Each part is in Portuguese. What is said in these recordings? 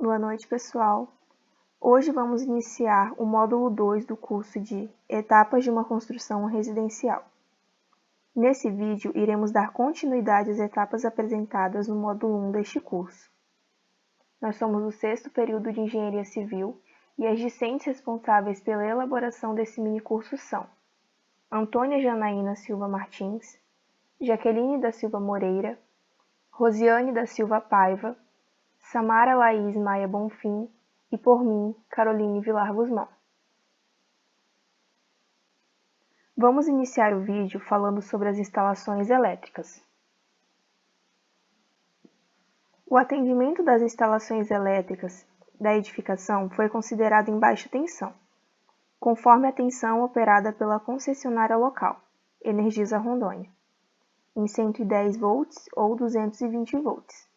Boa noite, pessoal. Hoje vamos iniciar o módulo 2 do curso de Etapas de uma Construção Residencial. Nesse vídeo, iremos dar continuidade às etapas apresentadas no módulo 1 deste curso. Nós somos o 6º período de Engenharia Civil e as discentes responsáveis pela elaboração desse minicurso são Antônia Janaína Silva Martins, Jaqueline da Silva Moreira, Rosiane da Silva Paiva, Samara Laís Maia Bonfim e por mim, Caroline Vilar Guzmão. Vamos iniciar o vídeo falando sobre as instalações elétricas. O atendimento das instalações elétricas da edificação foi considerado em baixa tensão, conforme a tensão operada pela concessionária local, Energisa Rondônia, em 110 volts ou 220 volts.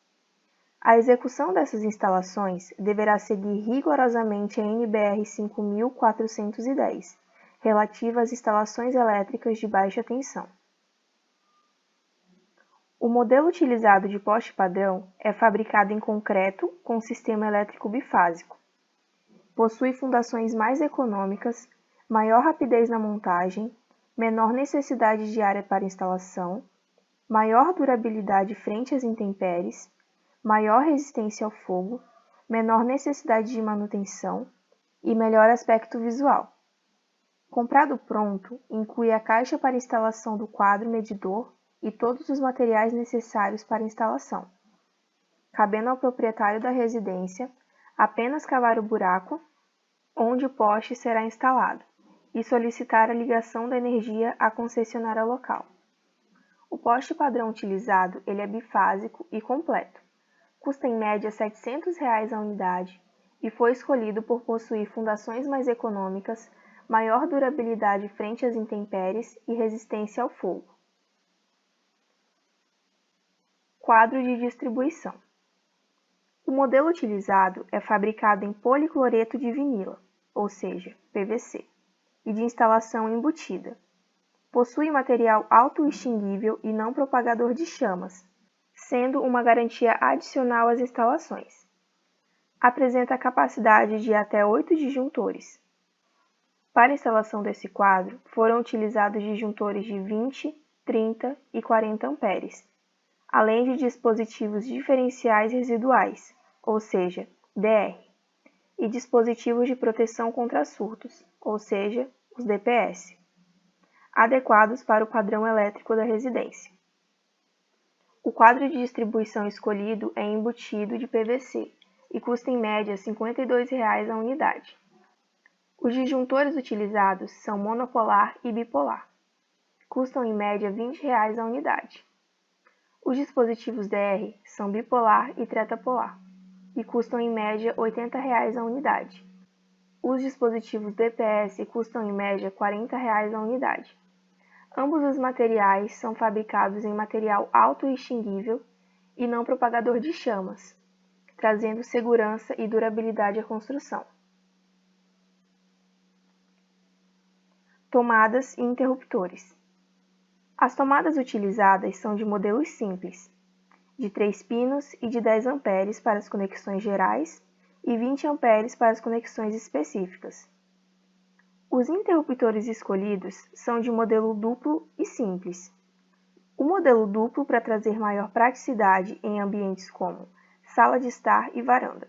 A execução dessas instalações deverá seguir rigorosamente a NBR 5410, relativa às instalações elétricas de baixa tensão. O modelo utilizado de poste padrão é fabricado em concreto com sistema elétrico bifásico. Possui fundações mais econômicas, maior rapidez na montagem, menor necessidade de área para instalação, maior durabilidade frente às intempéries, maior resistência ao fogo, menor necessidade de manutenção e melhor aspecto visual. Comprado pronto, inclui a caixa para instalação do quadro medidor e todos os materiais necessários para instalação, cabendo ao proprietário da residência apenas cavar o buraco onde o poste será instalado e solicitar a ligação da energia à concessionária local. O poste padrão utilizado ele é bifásico e completo. Custa em média R$ 700 a unidade e foi escolhido por possuir fundações mais econômicas, maior durabilidade frente às intempéries e resistência ao fogo. Quadro de distribuição. O modelo utilizado é fabricado em policloreto de vinila, ou seja, PVC, e de instalação embutida. Possui material autoextinguível e não propagador de chamas, sendo uma garantia adicional às instalações. Apresenta capacidade de até 8 disjuntores. Para a instalação desse quadro, foram utilizados disjuntores de 20, 30 e 40 amperes, além de dispositivos diferenciais residuais, ou seja, DR, e dispositivos de proteção contra surtos, ou seja, os DPS, adequados para o padrão elétrico da residência. O quadro de distribuição escolhido é embutido de PVC e custa em média R$ 52 a unidade. Os disjuntores utilizados são monopolar e bipolar. Custam em média R$ 20 a unidade. Os dispositivos DR são bipolar e tetrapolar e custam em média R$ 80 a unidade. Os dispositivos DPS custam em média R$ 40 a unidade. Ambos os materiais são fabricados em material autoextinguível e não propagador de chamas, trazendo segurança e durabilidade à construção. Tomadas e interruptores. As tomadas utilizadas são de modelos simples, de 3 pinos e de 10 amperes para as conexões gerais e 20 amperes para as conexões específicas. Os interruptores escolhidos são de modelo duplo e simples. O modelo duplo para trazer maior praticidade em ambientes como sala de estar e varanda,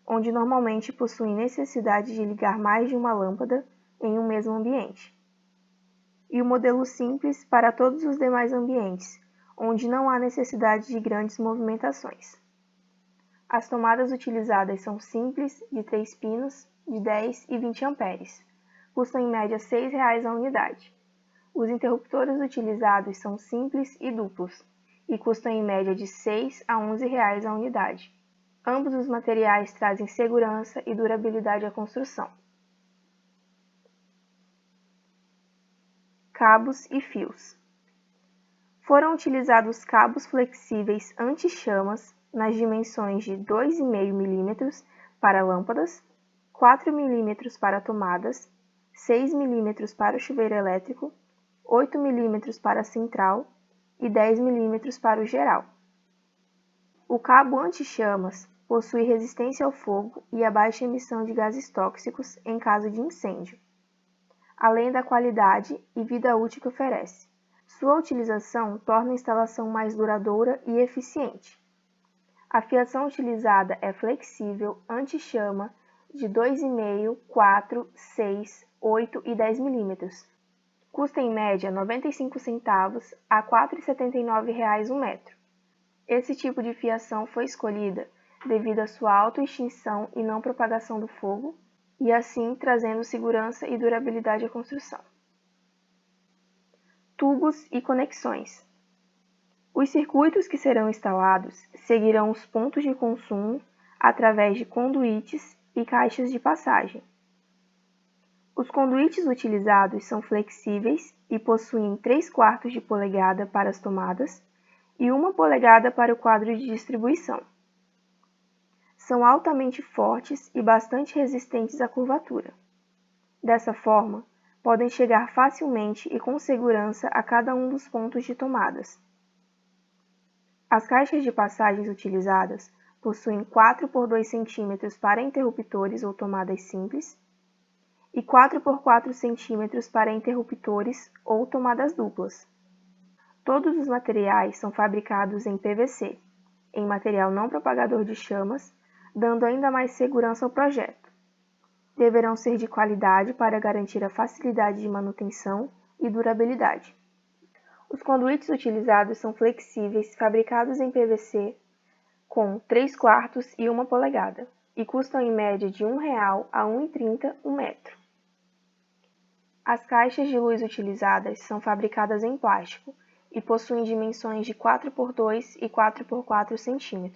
onde normalmente possuem necessidade de ligar mais de uma lâmpada em um mesmo ambiente. E o modelo simples para todos os demais ambientes, onde não há necessidade de grandes movimentações. As tomadas utilizadas são simples, de 3 pinos, de 10 e 20 amperes. Custam em média R$ 6 a unidade. Os interruptores utilizados são simples e duplos e custam em média de R$ 6 a R$ 11 a unidade. Ambos os materiais trazem segurança e durabilidade à construção. Cabos e fios. Foram utilizados cabos flexíveis anti-chamas nas dimensões de 2,5 mm para lâmpadas, 4 mm para tomadas, 6 mm para o chuveiro elétrico, 8 mm para a central e 10 mm para o geral. O cabo anti-chamas possui resistência ao fogo e a baixa emissão de gases tóxicos em caso de incêndio, além da qualidade e vida útil que oferece. Sua utilização torna a instalação mais duradoura e eficiente. A fiação utilizada é flexível, anti-chama, de 2,5, 4, 6, 8 e 10 mm. Custa em média R$ 95 centavos a R$ 4,79 um metro. Esse tipo de fiação foi escolhida devido à sua autoextinção e não propagação do fogo, e assim trazendo segurança e durabilidade à construção. Tubos e conexões. Os circuitos que serão instalados seguirão os pontos de consumo através de conduítes e caixas de passagem. Os conduítes utilizados são flexíveis e possuem 3/4 de polegada para as tomadas e 1 polegada para o quadro de distribuição. São altamente fortes e bastante resistentes à curvatura. Dessa forma, podem chegar facilmente e com segurança a cada um dos pontos de tomadas. As caixas de passagens utilizadas possuem 4 por 2 cm para interruptores ou tomadas simples e 4 por 4 cm para interruptores ou tomadas duplas. Todos os materiais são fabricados em PVC, em material não propagador de chamas, dando ainda mais segurança ao projeto. Deverão ser de qualidade para garantir a facilidade de manutenção e durabilidade. Os conduítes utilizados são flexíveis, fabricados em PVC, com 3/4 e 1 polegada, e custam em média de R$ 1,00 a R$ 1,30 um metro. As caixas de luz utilizadas são fabricadas em plástico e possuem dimensões de 4 por 2 e 4 por 4 cm.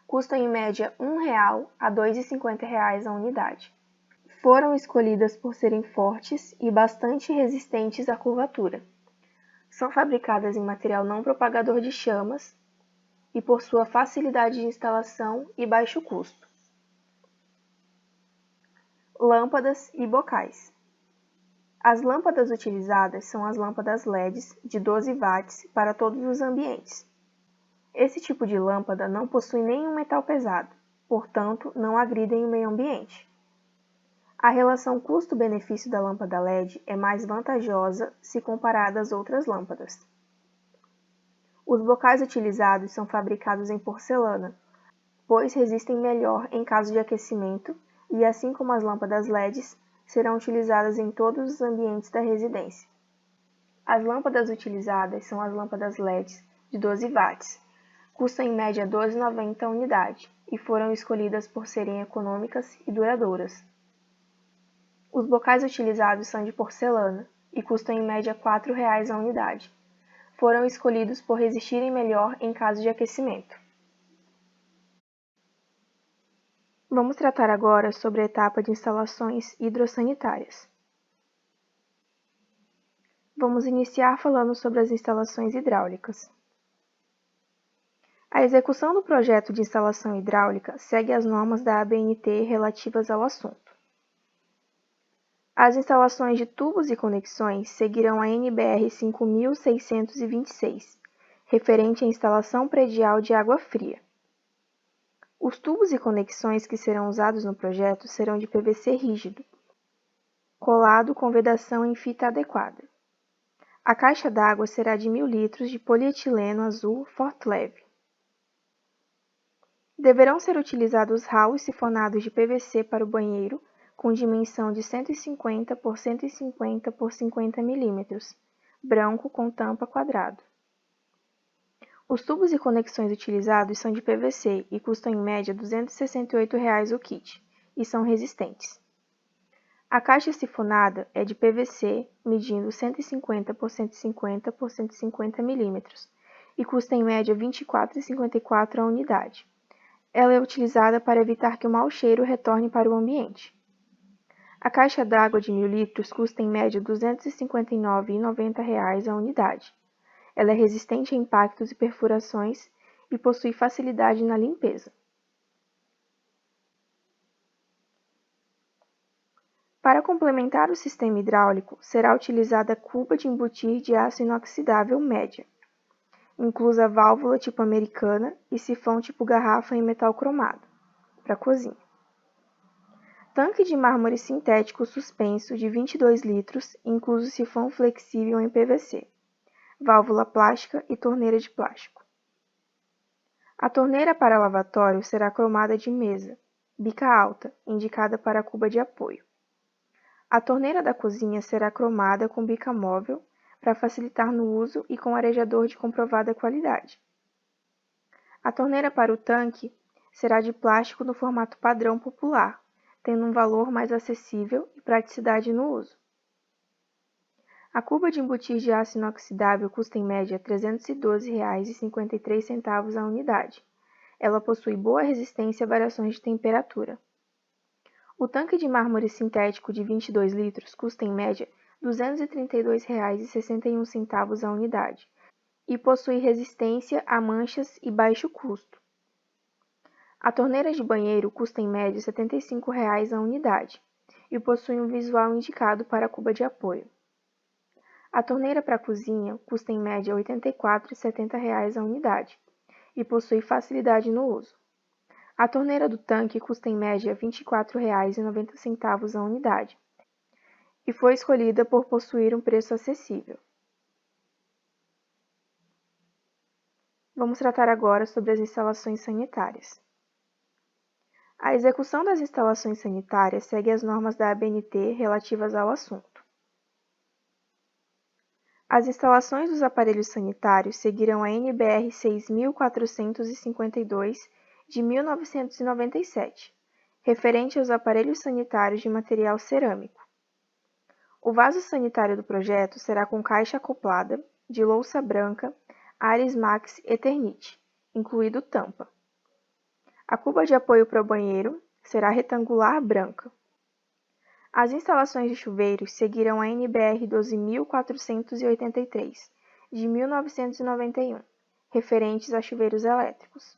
Custam em média R$ 1,00 a R$ 2,50 a unidade. Foram escolhidas por serem fortes e bastante resistentes à curvatura. São fabricadas em material não propagador de chamas e por sua facilidade de instalação e baixo custo. Lâmpadas e bocais. As lâmpadas utilizadas são as lâmpadas LEDs de 12 watts para todos os ambientes. Esse tipo de lâmpada não possui nenhum metal pesado, portanto, não agridem o meio ambiente. A relação custo-benefício da lâmpada LED é mais vantajosa se comparada às outras lâmpadas. Os bocais utilizados são fabricados em porcelana, pois resistem melhor em caso de aquecimento e, assim como as lâmpadas LEDs, serão utilizadas em todos os ambientes da residência. As lâmpadas utilizadas são as lâmpadas LEDs de 12 watts. Custam em média R$ 12,90 a unidade e foram escolhidas por serem econômicas e duradouras. Os bocais utilizados são de porcelana e custam em média R$ 4,00 a unidade. Foram escolhidos por resistirem melhor em caso de aquecimento. Vamos tratar agora sobre a etapa de instalações hidrossanitárias. Vamos iniciar falando sobre as instalações hidráulicas. A execução do projeto de instalação hidráulica segue as normas da ABNT relativas ao assunto. As instalações de tubos e conexões seguirão a NBR 5626, referente à instalação predial de água fria. Os tubos e conexões que serão usados no projeto serão de PVC rígido, colado com vedação em fita adequada. A caixa d'água será de 1.000 litros de polietileno azul Fortleve. Deverão ser utilizados ralos sifonados de PVC para o banheiro, com dimensão de 150 por 150 por 50 mm, branco com tampa quadrado. Os tubos e conexões utilizados são de PVC e custam em média R$ 268,00 o kit, e são resistentes. A caixa sifonada é de PVC, medindo 150 por 150 por 150 mm, e custa em média R$ 24,54 a unidade. Ela é utilizada para evitar que o mau cheiro retorne para o ambiente. A caixa d'água de 1.000 litros custa em média R$ 259,90 a unidade. Ela é resistente a impactos e perfurações e possui facilidade na limpeza. Para complementar o sistema hidráulico, será utilizada a cuba de embutir de aço inoxidável média. inclusa válvula tipo americana e sifão tipo garrafa em metal cromado, para cozinha. Tanque de mármore sintético suspenso de 22 litros, incluso sifão flexível em PVC, válvula plástica e torneira de plástico. A torneira para lavatório será cromada de mesa, bica alta, indicada para a cuba de apoio. A torneira da cozinha será cromada com bica móvel, para facilitar no uso e com arejador de comprovada qualidade. A torneira para o tanque será de plástico no formato padrão popular, tendo um valor mais acessível e praticidade no uso. A cuba de embutir de aço inoxidável custa em média R$ 312,53 a unidade. Ela possui boa resistência a variações de temperatura. O tanque de mármore sintético de 22 litros custa em média R$ 232,61 a unidade e possui resistência a manchas e baixo custo. A torneira de banheiro custa em média R$ 75,00 a unidade e possui um visual indicado para a cuba de apoio. A torneira para a cozinha custa em média R$ 84,70 a unidade e possui facilidade no uso. A torneira do tanque custa em média R$ 24,90 a unidade e foi escolhida por possuir um preço acessível. Vamos tratar agora sobre as instalações sanitárias. A execução das instalações sanitárias segue as normas da ABNT relativas ao assunto. As instalações dos aparelhos sanitários seguirão a NBR 6452 de 1997, referente aos aparelhos sanitários de material cerâmico. O vaso sanitário do projeto será com caixa acoplada, de louça branca, Ares Max Eternit, incluído tampa. A cuba de apoio para o banheiro será retangular branca. As instalações de chuveiros seguirão a NBR 12.483, de 1991, referentes a chuveiros elétricos.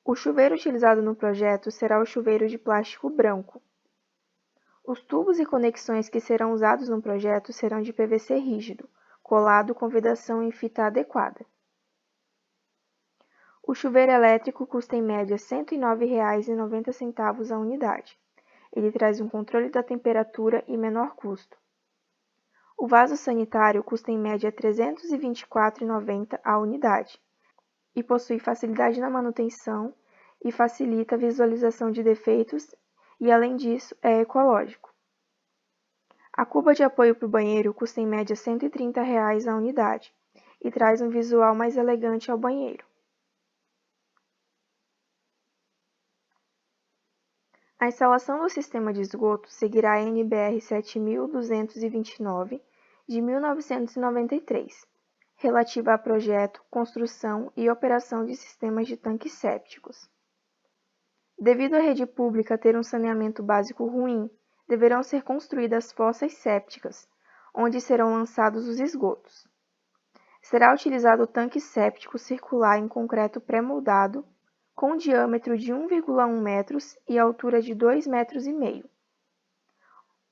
O chuveiro utilizado no projeto será o chuveiro de plástico branco. Os tubos e conexões que serão usados no projeto serão de PVC rígido, colado com vedação em fita adequada. O chuveiro elétrico custa em média R$ 109,90 a unidade. Ele traz um controle da temperatura e menor custo. O vaso sanitário custa em média R$ 324,90 a unidade e possui facilidade na manutenção e facilita a visualização de defeitos e, além disso, é ecológico. A cuba de apoio para o banheiro custa em média R$ 130,00 a unidade e traz um visual mais elegante ao banheiro. A instalação do sistema de esgoto seguirá a NBR 7229 de 1993, relativa a projeto, construção e operação de sistemas de tanques sépticos. Devido à rede pública ter um saneamento básico ruim, deverão ser construídas fossas sépticas, onde serão lançados os esgotos. Será utilizado o tanque séptico circular em concreto pré-moldado, com diâmetro de 1,1 metros e altura de 2,5 metros.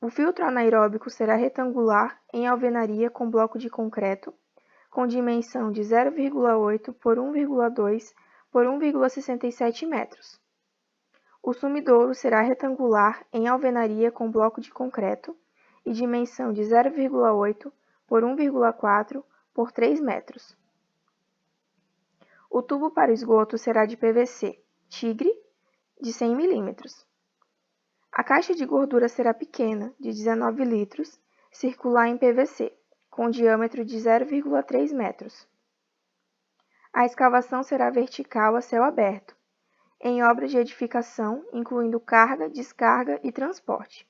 O filtro anaeróbico será retangular em alvenaria com bloco de concreto, com dimensão de 0,8 por 1,2 por 1,67 metros. O sumidouro será retangular em alvenaria com bloco de concreto e dimensão de 0,8 por 1,4 por 3 metros. O tubo para esgoto será de PVC Tigre, de 100 mm. A caixa de gordura será pequena, de 19 litros, circular em PVC, com diâmetro de 0,3 metros. A escavação será vertical a céu aberto, em obra de edificação, incluindo carga, descarga e transporte.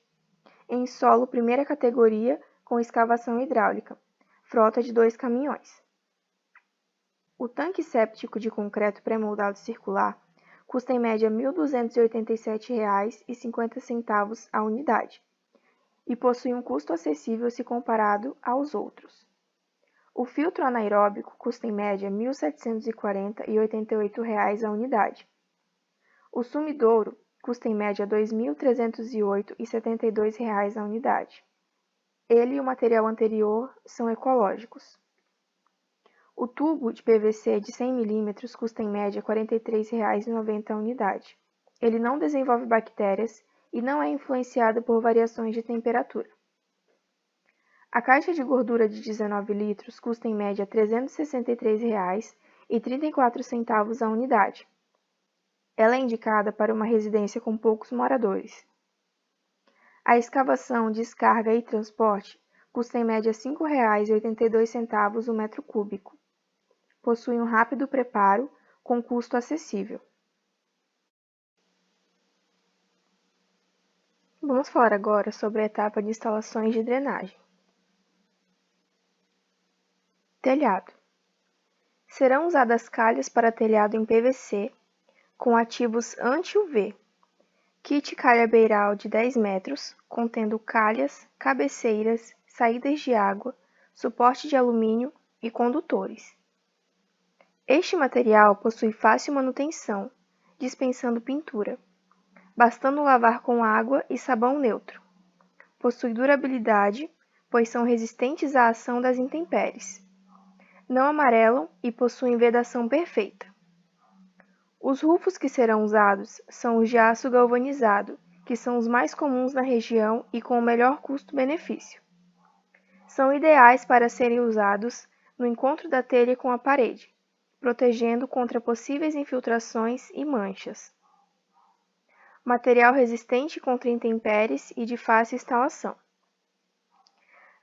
Em solo primeira categoria, com escavação hidráulica, frota de 2 caminhões. O tanque séptico de concreto pré-moldado circular custa em média R$ 1.287,50 a unidade e possui um custo acessível se comparado aos outros. O filtro anaeróbico custa em média R$ 1.740,88 a unidade. O sumidouro custa em média R$ 2.308,72 a unidade. Ele e o material anterior são ecológicos. O tubo de PVC de 100 mm custa em média R$ 43,90 a unidade. Ele não desenvolve bactérias e não é influenciado por variações de temperatura. A caixa de gordura de 19 litros custa em média R$ 363,34 a unidade. Ela é indicada para uma residência com poucos moradores. A escavação, descarga e transporte custa em média R$ 5,82 o metro cúbico. Possui um rápido preparo com custo acessível. Vamos falar agora sobre a etapa de instalações de drenagem. Telhado. Serão usadas calhas para telhado em PVC com ativos anti-UV. Kit calha beiral de 10 metros, contendo calhas, cabeceiras, saídas de água, suporte de alumínio e condutores. Este material possui fácil manutenção, dispensando pintura, bastando lavar com água e sabão neutro. Possui durabilidade, pois são resistentes à ação das intempéries. Não amarelam e possuem vedação perfeita. Os rufos que serão usados são os de aço galvanizado, que são os mais comuns na região e com o melhor custo-benefício. São ideais para serem usados no encontro da telha com a parede, protegendo contra possíveis infiltrações e manchas. Material resistente contra intempéries e de fácil instalação.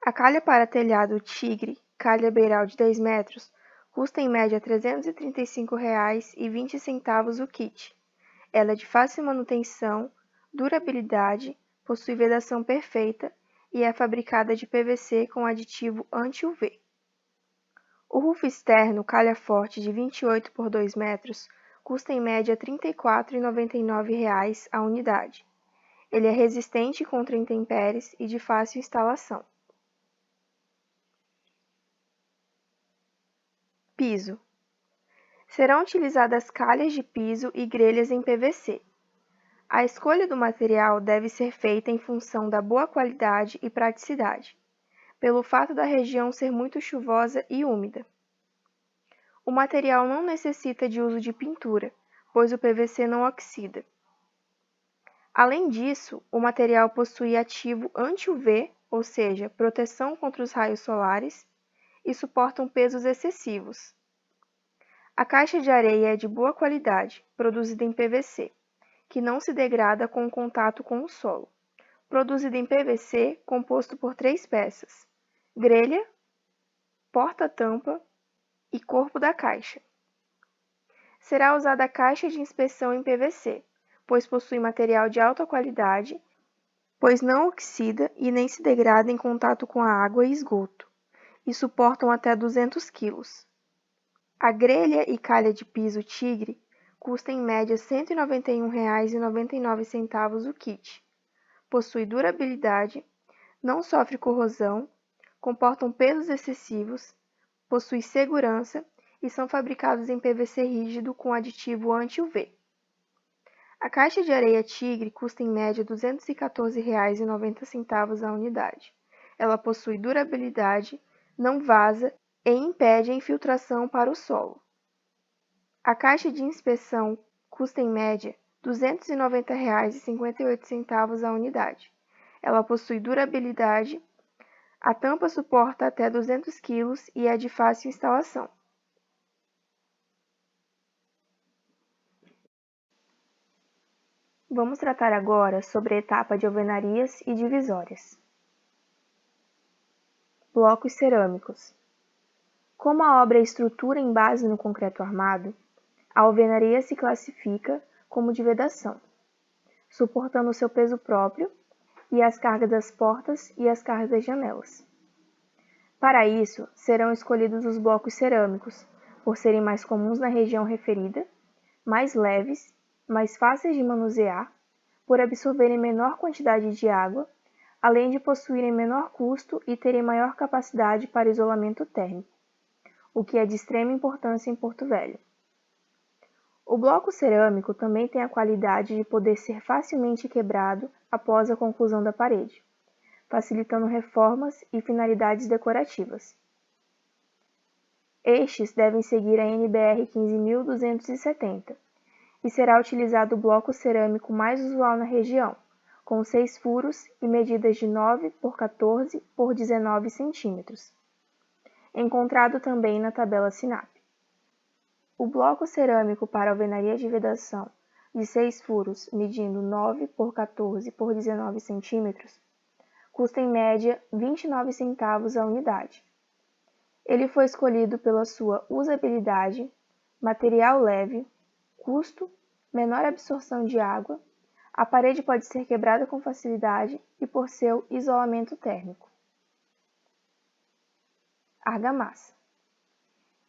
A calha para telhado Tigre, calha beiral de 10 metros, custa em média R$ 335,20 o kit. Ela é de fácil manutenção, durabilidade, possui vedação perfeita e é fabricada de PVC com aditivo anti-UV. O rufo externo calha forte de 28 por 2 metros custa em média R$ 34,99 a unidade. Ele é resistente contra intempéries e de fácil instalação. Piso. Serão utilizadas calhas de piso e grelhas em PVC. A escolha do material deve ser feita em função da boa qualidade e praticidade, pelo fato da região ser muito chuvosa e úmida. O material não necessita de uso de pintura, pois o PVC não oxida. Além disso, o material possui ativo anti-UV, ou seja, proteção contra os raios solares, e suportam pesos excessivos. A caixa de areia é de boa qualidade, produzida em PVC, que não se degrada com o contato com o solo. Produzida em PVC, composto por 3 peças: grelha, porta-tampa e corpo da caixa. Será usada a caixa de inspeção em PVC, pois possui material de alta qualidade, pois não oxida e nem se degrada em contato com a água e esgoto, e suportam até 200 kg. A grelha e calha de piso Tigre custa em média R$ 191,99 o kit. Possui durabilidade, não sofre corrosão, comportam pesos excessivos, possui segurança e são fabricados em PVC rígido com aditivo anti-UV. A caixa de areia Tigre custa em média R$ 214,90 a unidade. Ela possui durabilidade, não vaza e impede a infiltração para o solo. A caixa de inspeção custa em média R$ 290,58 a unidade. Ela possui durabilidade, a tampa suporta até 200 kg e é de fácil instalação. Vamos tratar agora sobre a etapa de alvenarias e divisórias. Blocos cerâmicos. Como a obra é estrutura em base no concreto armado, a alvenaria se classifica como de vedação, suportando seu peso próprio e as cargas das portas e as cargas das janelas. Para isso, serão escolhidos os blocos cerâmicos, por serem mais comuns na região referida, mais leves, mais fáceis de manusear, por absorverem menor quantidade de água, além de possuírem menor custo e terem maior capacidade para isolamento térmico, o que é de extrema importância em Porto Velho. O bloco cerâmico também tem a qualidade de poder ser facilmente quebrado após a conclusão da parede, facilitando reformas e finalidades decorativas. Estes devem seguir a NBR 15.270 e será utilizado o bloco cerâmico mais usual na região, com 6 furos e medidas de 9 por 14 por 19 centímetros, encontrado também na tabela SINAP. O bloco cerâmico para alvenaria de vedação de 6 furos medindo 9 por 14 por 19 centímetros custa em média 29 centavos a unidade. Ele foi escolhido pela sua usabilidade, material leve, custo, menor absorção de água, a parede pode ser quebrada com facilidade e por seu isolamento térmico. Argamassa.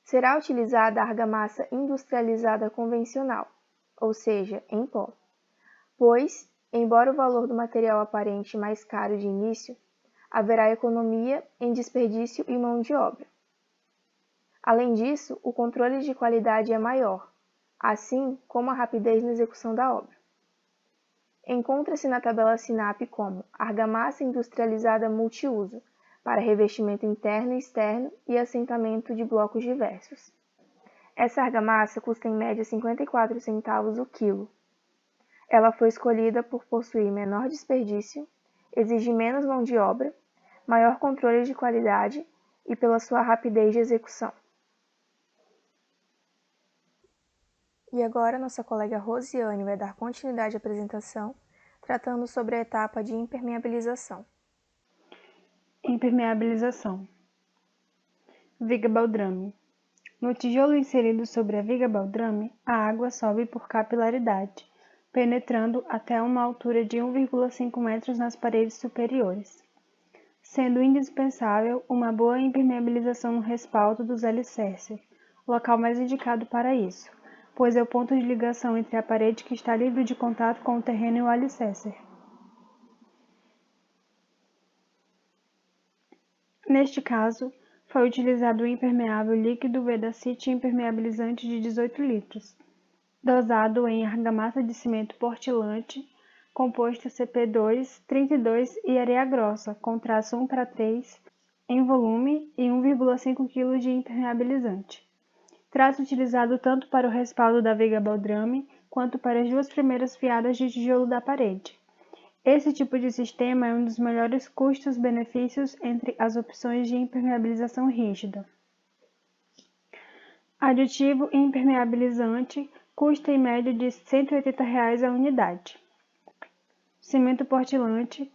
Será utilizada a argamassa industrializada convencional, ou seja, em pó, pois, embora o valor do material aparente mais caro de início, haverá economia em desperdício e mão de obra. Além disso, o controle de qualidade é maior, assim como a rapidez na execução da obra. Encontra-se na tabela SINAP como argamassa industrializada multiuso, para revestimento interno e externo e assentamento de blocos diversos. Essa argamassa custa em média 54 centavos o quilo. Ela foi escolhida por possuir menor desperdício, exigir menos mão de obra, maior controle de qualidade e pela sua rapidez de execução. E agora nossa colega Rosiane vai dar continuidade à apresentação, tratando sobre a etapa de impermeabilização. Impermeabilização. Viga baldrame. No tijolo inserido sobre a viga baldrame, a água sobe por capilaridade, penetrando até uma altura de 1,5 metros nas paredes superiores, sendo indispensável uma boa impermeabilização no respaldo dos alicerces, local mais indicado para isso, pois é o ponto de ligação entre a parede que está livre de contato com o terreno e o alicerce. Neste caso, foi utilizado o impermeável líquido Vedacity impermeabilizante de 18 litros, dosado em argamassa de cimento portilante, composto CP2, 32 e areia grossa, com traço 1:3 em volume e 1,5 kg de impermeabilizante. Traço utilizado tanto para o respaldo da viga baldrame quanto para as duas primeiras fiadas de tijolo da parede. Esse tipo de sistema é um dos melhores custos-benefícios entre as opções de impermeabilização rígida. Aditivo impermeabilizante custa em média de R$ 180 a unidade. Cimento portilante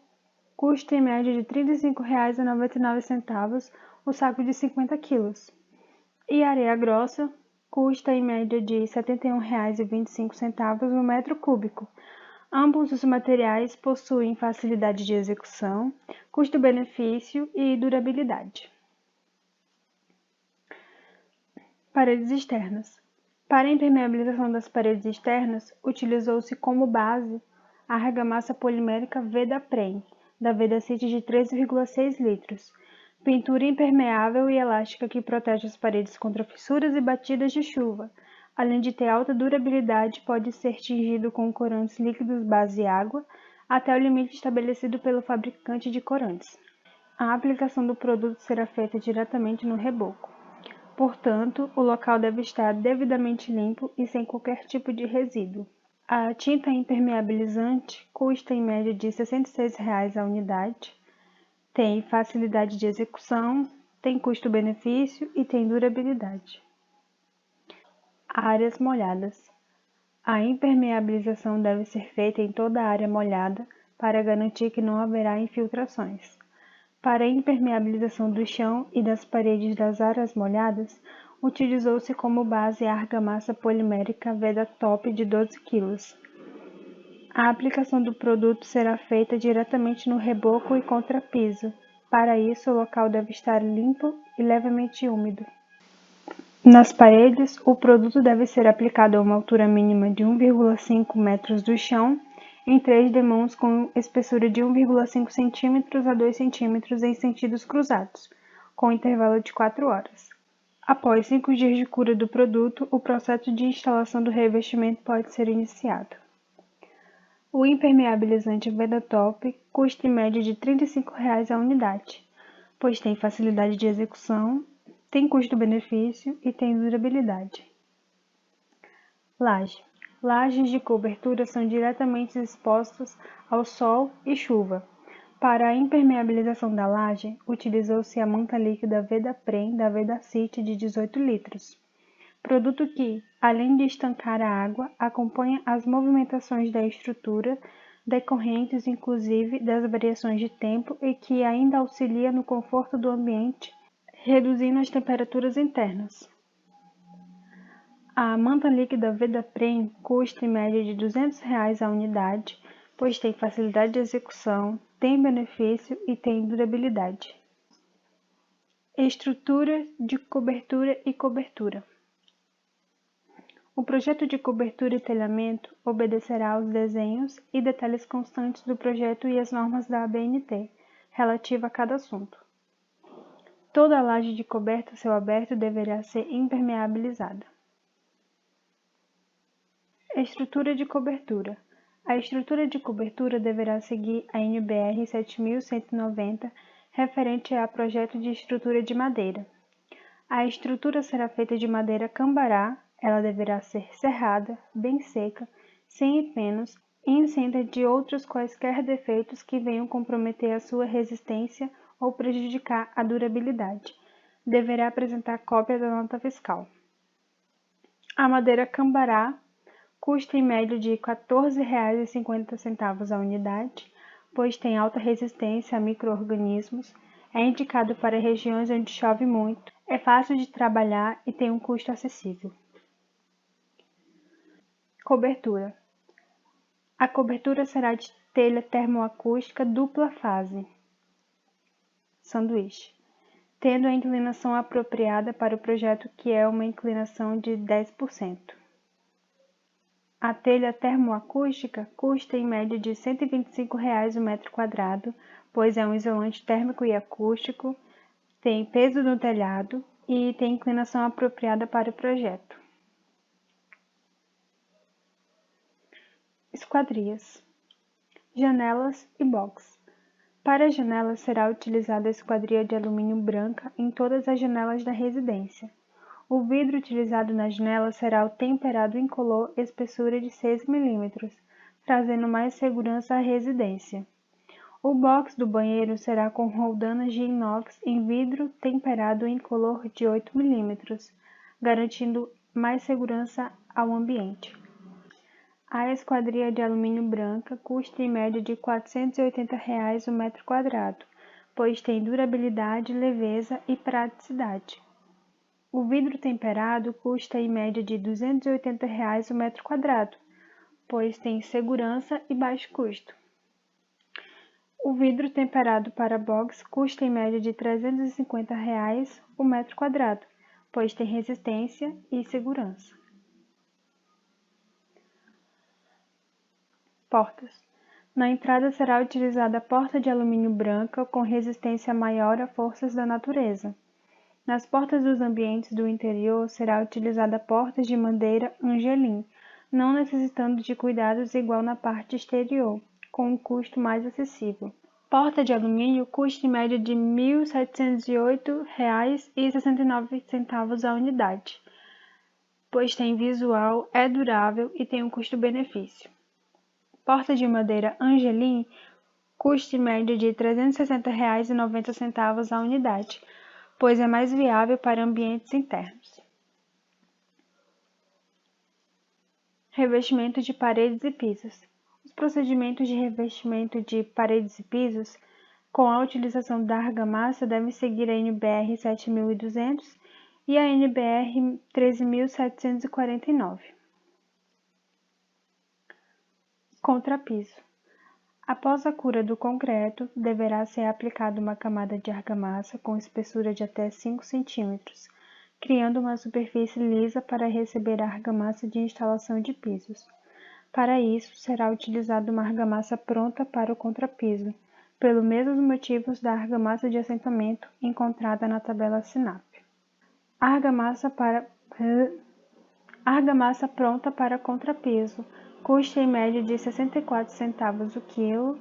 custa em média de R$ 35,99 o saco de 50 kg. E areia grossa custa em média de R$ 71,25 o metro cúbico. Ambos os materiais possuem facilidade de execução, custo-benefício e durabilidade. Paredes externas. Para a impermeabilização das paredes externas, utilizou-se como base a argamassa polimérica Vedaprem, da Vedacity de 3,6 litros, pintura impermeável e elástica que protege as paredes contra fissuras e batidas de chuva. Além de ter alta durabilidade, pode ser tingido com corantes líquidos base água até o limite estabelecido pelo fabricante de corantes. A aplicação do produto será feita diretamente no reboco. Portanto, o local deve estar devidamente limpo e sem qualquer tipo de resíduo. A tinta impermeabilizante custa em média de R$ 66 a unidade, tem facilidade de execução, tem custo-benefício e tem durabilidade. Áreas molhadas. A impermeabilização deve ser feita em toda a área molhada para garantir que não haverá infiltrações. Para a impermeabilização do chão e das paredes das áreas molhadas, utilizou-se como base a argamassa polimérica Vedatop de 12 kg. A aplicação do produto será feita diretamente no reboco e contrapiso. Para isso, o local deve estar limpo e levemente úmido. Nas paredes, o produto deve ser aplicado a uma altura mínima de 1,5 metros do chão, em 3 demãos com espessura de 1,5 cm a 2 cm em sentidos cruzados, com intervalo de 4 horas. Após 5 dias de cura do produto, o processo de instalação do revestimento pode ser iniciado. O impermeabilizante Vedatop custa em média de R$ 35 a unidade, pois tem facilidade de execução, tem custo-benefício e tem durabilidade. Laje. Lajes de cobertura são diretamente expostas ao sol e chuva. Para a impermeabilização da laje, utilizou-se a manta líquida Vedaprem da Vedacity de 18 litros. Produto que, além de estancar a água, acompanha as movimentações da estrutura, decorrentes inclusive das variações de tempo e que ainda auxilia no conforto do ambiente, reduzindo as temperaturas internas. A manta líquida Vedaprem custa em média de R$ 200 a unidade, pois tem facilidade de execução, tem benefício e tem durabilidade. Estrutura de cobertura e cobertura. O projeto de cobertura e telhamento obedecerá aos desenhos e detalhes constantes do projeto e as normas da ABNT, relativa a cada assunto. Toda laje de coberta a céu aberto deverá ser impermeabilizada. Estrutura de cobertura. A estrutura de cobertura deverá seguir a NBR 7190, referente a projeto de estrutura de madeira. A estrutura será feita de madeira cambará, ela deverá ser serrada, bem seca, sem empenos e isenta de outros quaisquer defeitos que venham comprometer a sua resistência ou prejudicar a durabilidade. Deverá apresentar cópia da nota fiscal. A madeira cambará custa em média de R$ 14,50 a unidade, pois tem alta resistência a micro-organismos, é indicado para regiões onde chove muito, é fácil de trabalhar e tem um custo acessível. Cobertura. A cobertura será de telha termoacústica dupla fase, sanduíche, tendo a inclinação apropriada para o projeto, que é uma inclinação de 10%. A telha termoacústica custa em média de R$ 125 o metro quadrado, pois é um isolante térmico e acústico, tem peso no telhado e tem inclinação apropriada para o projeto. Esquadrias. Janelas e box. Para as janelas será utilizada a esquadria de alumínio branca em todas as janelas da residência. O vidro utilizado na janela será o temperado incolor espessura de 6 mm, trazendo mais segurança à residência. O box do banheiro será com roldanas de inox em vidro temperado incolor de 8 mm, garantindo mais segurança ao ambiente. A esquadria de alumínio branca custa em média de R$ 480 o metro quadrado, pois tem durabilidade, leveza e praticidade. O vidro temperado custa em média de R$ 280 o metro quadrado, pois tem segurança e baixo custo. O vidro temperado para box custa em média de R$ 350 o metro quadrado, pois tem resistência e segurança. Portas. Na entrada será utilizada a porta de alumínio branca com resistência maior a forças da natureza. Nas portas dos ambientes do interior será utilizada portas de madeira Angelim, não necessitando de cuidados igual na parte exterior, com um custo mais acessível. Porta de alumínio custa em média de R$ 1.708,69 a unidade, pois tem visual, é durável e tem um custo-benefício. Porta de madeira Angelim custa em média de R$ 360,90 a unidade, pois é mais viável para ambientes internos. Revestimento de paredes e pisos. Os procedimentos de revestimento de paredes e pisos, com a utilização da argamassa, devem seguir a NBR 7200 e a NBR 13749. Contrapiso. Após a cura do concreto, deverá ser aplicada uma camada de argamassa com espessura de até 5 cm, criando uma superfície lisa para receber a argamassa de instalação de pisos. Para isso, será utilizada uma argamassa pronta para o contrapiso, pelos mesmos motivos da argamassa de assentamento encontrada na tabela SINAP. Argamassa pronta para contrapiso custa em média de 64 centavos o quilo,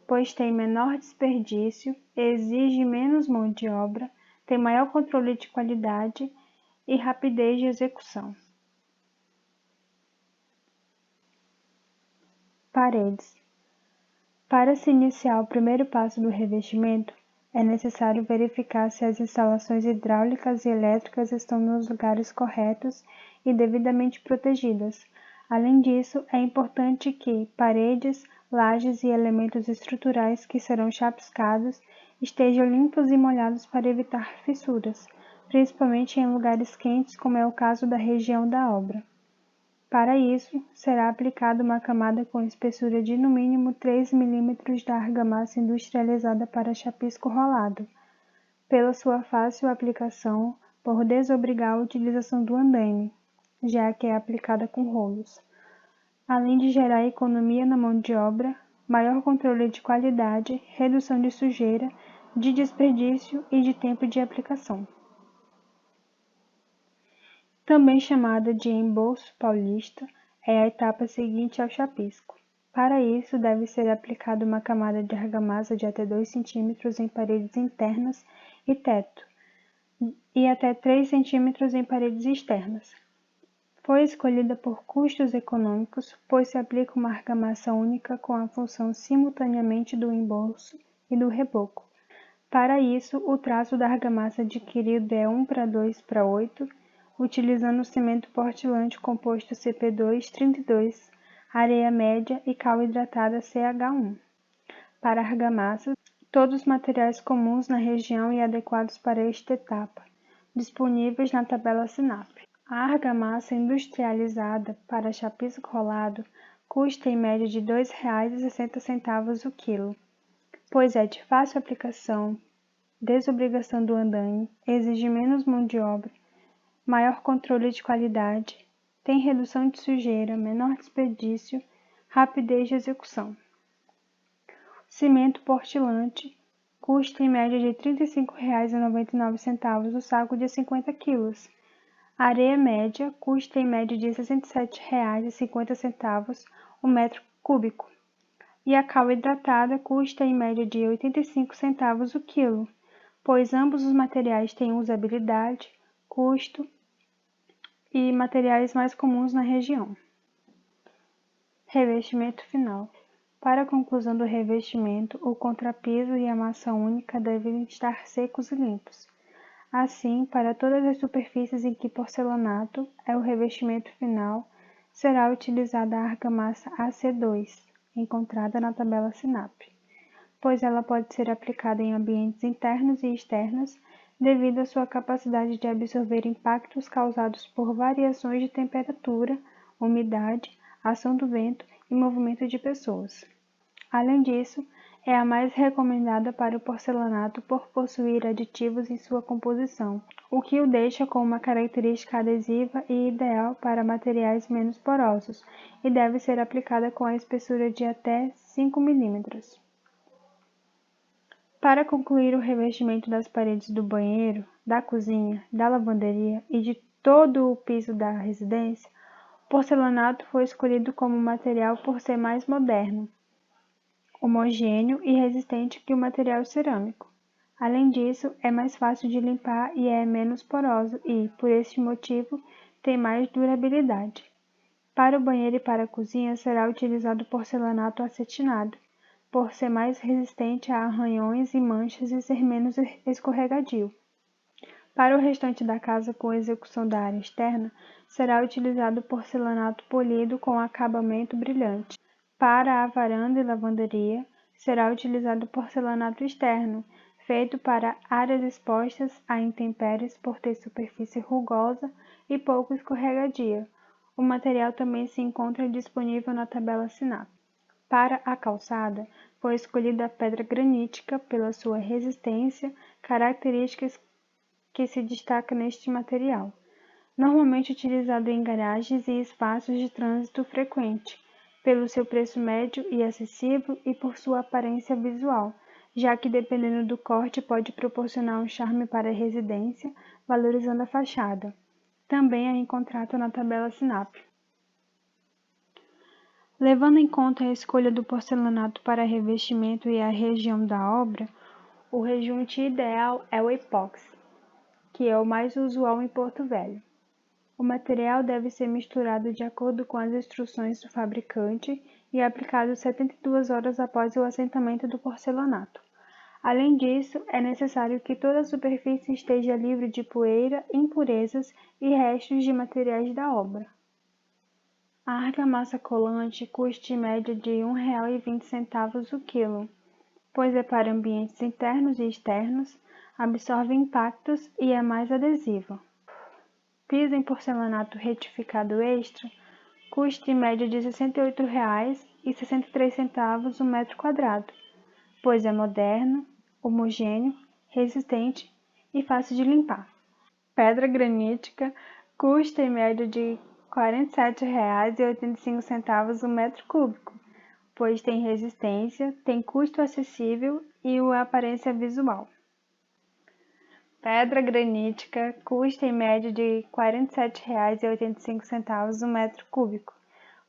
pois tem menor desperdício, exige menos mão de obra, tem maior controle de qualidade e rapidez de execução. Paredes. Para se iniciar o primeiro passo do revestimento, é necessário verificar se as instalações hidráulicas e elétricas estão nos lugares corretos e devidamente protegidas. Além disso, é importante que paredes, lajes e elementos estruturais que serão chapiscados estejam limpos e molhados para evitar fissuras, principalmente em lugares quentes, como é o caso da região da obra. Para isso, será aplicada uma camada com espessura de no mínimo 3 mm da argamassa industrializada para chapisco rolado, pela sua fácil aplicação, por desobrigar a utilização do andaime, já que é aplicada com rolos, além de gerar economia na mão de obra, maior controle de qualidade, redução de sujeira, de desperdício e de tempo de aplicação. Também chamada de embolso paulista, é a etapa seguinte ao chapisco. Para isso, deve ser aplicada uma camada de argamassa de até 2 cm em paredes internas e teto, e até 3 cm em paredes externas. Foi escolhida por custos econômicos, pois se aplica uma argamassa única com a função simultaneamente do embolso e do reboco. Para isso, o traço da argamassa adquirido é 1:2:8, utilizando cimento portland composto CP2-32, areia média e cal hidratada CH1. Para argamassas, todos os materiais comuns na região e adequados para esta etapa, disponíveis na tabela SINAP. A argamassa industrializada para chapisco rolado custa em média de R$ 2,60 o quilo, pois é de fácil aplicação, desobrigação do andaime, exige menos mão de obra, maior controle de qualidade, tem redução de sujeira, menor desperdício, rapidez de execução. Cimento portland custa em média de R$ 35,99 o saco de 50 kg. Areia média custa em média de R$ 67,50 o metro cúbico. E a cal hidratada custa em média de 85 centavos o quilo, pois ambos os materiais têm usabilidade, custo e materiais mais comuns na região. Revestimento final. Para a conclusão do revestimento, o contrapiso e a massa única devem estar secos e limpos. Assim, para todas as superfícies em que porcelanato é o revestimento final, será utilizada a argamassa AC2, encontrada na tabela SINAP, pois ela pode ser aplicada em ambientes internos e externos devido à sua capacidade de absorver impactos causados por variações de temperatura, umidade, ação do vento e movimento de pessoas. Além disso, é a mais recomendada para o porcelanato por possuir aditivos em sua composição, o que o deixa com uma característica adesiva e ideal para materiais menos porosos, e deve ser aplicada com a espessura de até 5 mm. Para concluir o revestimento das paredes do banheiro, da cozinha, da lavanderia e de todo o piso da residência, o porcelanato foi escolhido como material por ser mais moderno, homogêneo e resistente que o material cerâmico. Além disso, é mais fácil de limpar e é menos poroso e, por este motivo, tem mais durabilidade. Para o banheiro e para a cozinha será utilizado porcelanato acetinado, por ser mais resistente a arranhões e manchas e ser menos escorregadio. Para o restante da casa com execução da área externa, será utilizado porcelanato polido com acabamento brilhante. Para a varanda e lavanderia, será utilizado porcelanato externo, feito para áreas expostas a intempéries por ter superfície rugosa e pouco escorregadia. O material também se encontra disponível na tabela SINAP. Para a calçada, foi escolhida a pedra granítica pela sua resistência, características que se destacam neste material. Normalmente utilizado em garagens e espaços de trânsito frequente, pelo seu preço médio e acessível e por sua aparência visual, já que dependendo do corte pode proporcionar um charme para a residência, valorizando a fachada. Também é encontrado na tabela SINAP. Levando em conta a escolha do porcelanato para revestimento e a região da obra, o rejunte ideal é o epóxi. que é o mais usual em Porto Velho. O material deve ser misturado de acordo com as instruções do fabricante e aplicado 72 horas após o assentamento do porcelanato. Além disso, é necessário que toda a superfície esteja livre de poeira, impurezas e restos de materiais da obra. A argamassa colante custa em média de R$ 1,20 o quilo, pois é para ambientes internos e externos, absorve impactos e é mais adesiva. Piso em porcelanato retificado extra custa em média de R$ 68,63 o metro quadrado, pois é moderno, homogêneo, resistente e fácil de limpar. Pedra granítica custa em média de R$ 47,85 o metro cúbico, pois tem resistência, tem custo acessível e uma aparência visual. Pedra granítica custa em média de R$ 47,85 o metro cúbico,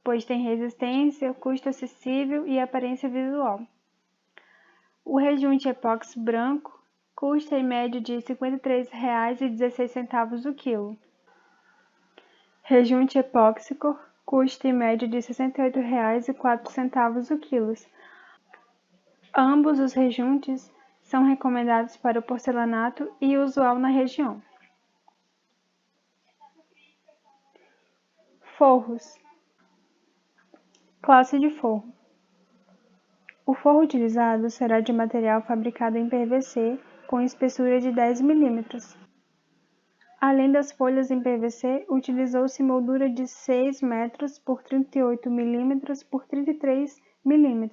pois tem resistência, custo acessível e aparência visual. O rejunte epóxi branco custa em média de R$ 53,16 o quilo. Rejunte epóxico custa em média de R$ 68,04 o quilo. Ambos os rejuntes são recomendados para o porcelanato e usual na região. Forros. Classe de forro. O forro utilizado será de material fabricado em PVC com espessura de 10 mm. Além das folhas em PVC, utilizou-se moldura de 6 metros por 38 mm por 33 mm,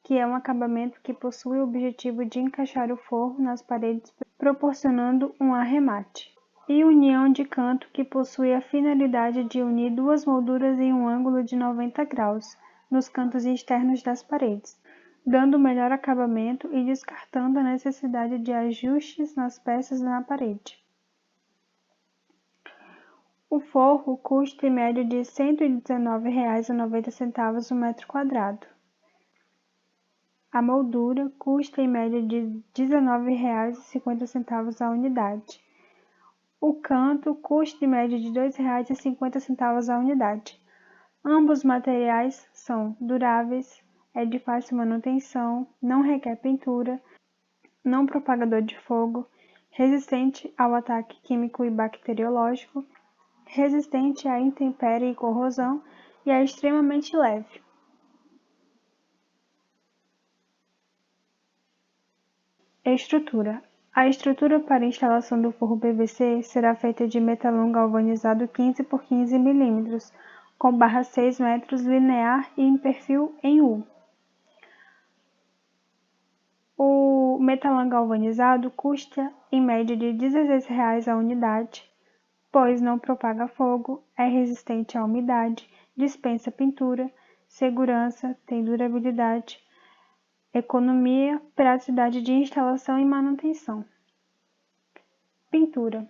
que é um acabamento que possui o objetivo de encaixar o forro nas paredes, proporcionando um arremate. E união de canto, que possui a finalidade de unir duas molduras em um ângulo de 90 graus, nos cantos externos das paredes, dando melhor acabamento e descartando a necessidade de ajustes nas peças na parede. O forro custa em média de R$ 119,90 o metro quadrado. A moldura custa em média de R$ 19,50 a unidade. O canto custa em média de R$ 2,50 a unidade. Ambos os materiais são duráveis, é de fácil manutenção, não requer pintura, não propagador de fogo, resistente ao ataque químico e bacteriológico, resistente à intempérie e corrosão e é extremamente leve. Estrutura. A estrutura para instalação do forro PVC será feita de metalão galvanizado 15 por 15 mm, com barra 6 metros linear e em perfil em U. O metalão galvanizado custa em média de R$ 16 a unidade, pois não propaga fogo, é resistente à umidade, dispensa pintura, segurança, tem durabilidade, economia, praticidade de instalação e manutenção. Pintura.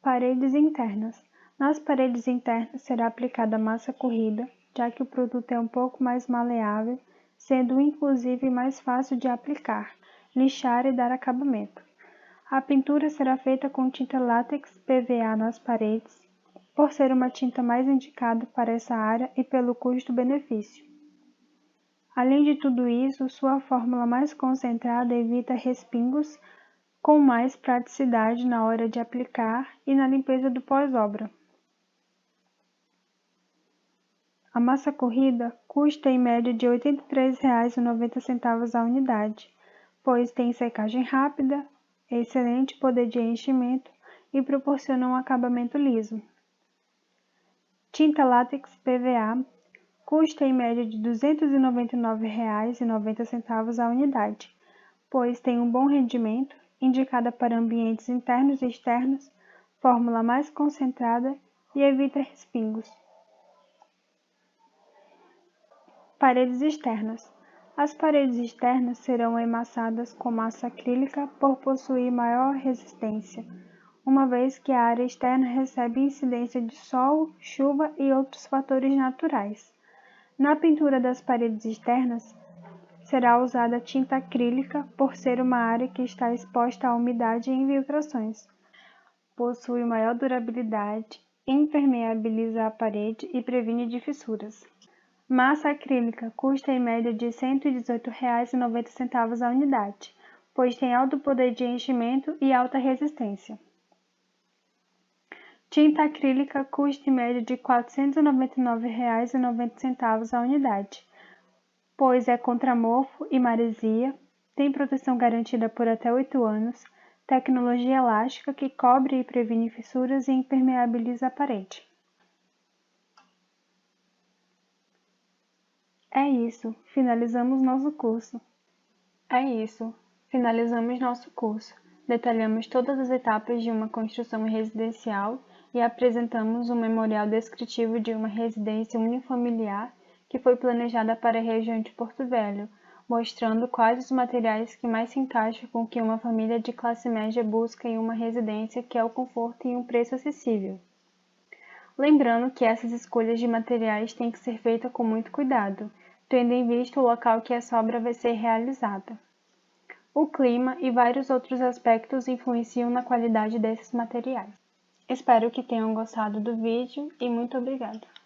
Paredes internas. Nas paredes internas será aplicada massa corrida, já que o produto é um pouco mais maleável, sendo inclusive mais fácil de aplicar, lixar e dar acabamento. A pintura será feita com tinta látex PVA nas paredes, por ser uma tinta mais indicada para essa área e pelo custo-benefício. Além de tudo isso, sua fórmula mais concentrada evita respingos, com mais praticidade na hora de aplicar e na limpeza do pós-obra. A massa corrida custa em média de R$ 83,90 a unidade, pois tem secagem rápida, excelente poder de enchimento e proporciona um acabamento liso. Tinta látex PVA custa em média de R$ 299,90 a unidade, pois tem um bom rendimento, indicada para ambientes internos e externos, fórmula mais concentrada e evita respingos. Paredes externas. As paredes externas serão emassadas com massa acrílica por possuir maior resistência, uma vez que a área externa recebe incidência de sol, chuva e outros fatores naturais. Na pintura das paredes externas, será usada tinta acrílica por ser uma área que está exposta à umidade e infiltrações. Possui maior durabilidade, impermeabiliza a parede e previne de fissuras. Massa acrílica custa em média de R$ 118,90 a unidade, pois tem alto poder de enchimento e alta resistência. Tinta acrílica custa em média de R$ 499,90 a unidade, pois é contra mofo e maresia, tem proteção garantida por até 8 anos, tecnologia elástica que cobre e previne fissuras e impermeabiliza a parede. É isso, finalizamos nosso curso. Detalhamos todas as etapas de uma construção residencial e apresentamos um memorial descritivo de uma residência unifamiliar que foi planejada para a região de Porto Velho, mostrando quais os materiais que mais se encaixam com o que uma família de classe média busca em uma residência, que é o conforto e um preço acessível. Lembrando que essas escolhas de materiais têm que ser feitas com muito cuidado, tendo em vista o local que essa obra vai ser realizada. O clima e vários outros aspectos influenciam na qualidade desses materiais. Espero que tenham gostado do vídeo e muito obrigada!